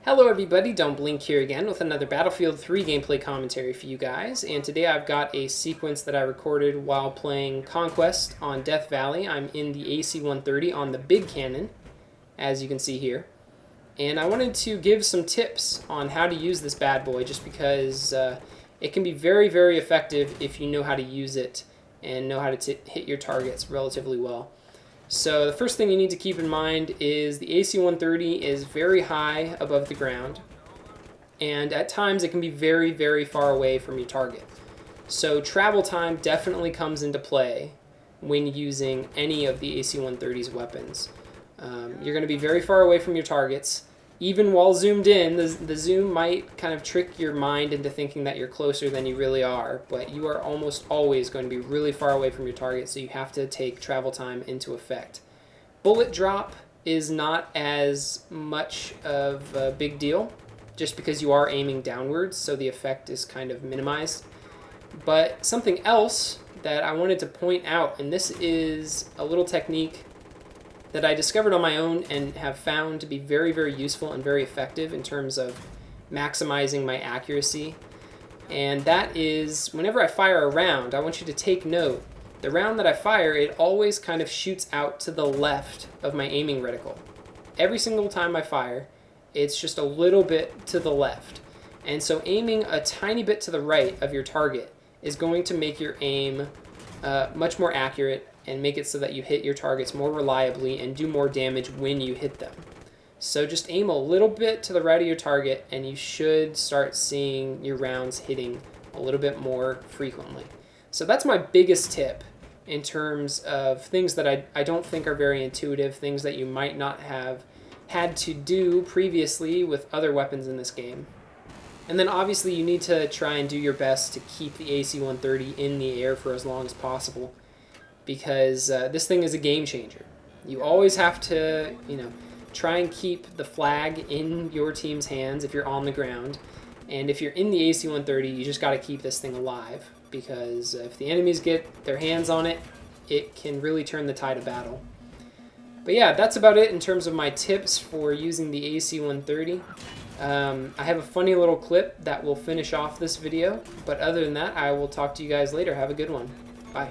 Hello everybody, Don't Blink here again with another Battlefield 3 gameplay commentary for you guys, and today I've got a sequence that I recorded while playing Conquest on Death Valley. I'm in the AC-130 on the big cannon, as you can see here, and I wanted to give some tips on how to use this bad boy just because it can be very, very effective if you know how to use it and know how to hit your targets relatively well. So the first thing you need to keep in mind is the AC-130 is very high above the ground, and at times it can be very, very far away from your target. So travel time definitely comes into play when using any of the AC-130's weapons. You're going to be very far away from your targets. Even while zoomed in, the zoom might kind of trick your mind into thinking that you're closer than you really are, but you are almost always going to be really far away from your target, so you have to take travel time into effect. Bullet drop is not as much of a big deal, just because you are aiming downwards, so the effect is kind of minimized. But something else that I wanted to point out, and this is a little technique that I discovered on my own and have found to be very, very useful and very effective in terms of maximizing my accuracy. And that is, whenever I fire a round, I want you to take note. The round that I fire, it always kind of shoots out to the left of my aiming reticle. Every single time I fire, it's just a little bit to the left. And so aiming a tiny bit to the right of your target is going to make your aim much more accurate and make it so that you hit your targets more reliably and do more damage when you hit them. So just aim a little bit to the right of your target and you should start seeing your rounds hitting a little bit more frequently. So that's my biggest tip in terms of things that I don't think are very intuitive, things that you might not have had to do previously with other weapons in this game. And then obviously you need to try and do your best to keep the AC-130 in the air for as long as possible, because this thing is a game changer. You always have to, try and keep the flag in your team's hands if you're on the ground. And if you're in the AC-130, you just got to keep this thing alive, because if the enemies get their hands on it, it can really turn the tide of battle. But yeah, that's about it in terms of my tips for using the AC-130. I have a funny little clip that will finish off this video, but other than that, I will talk to you guys later. Have a good one. Bye.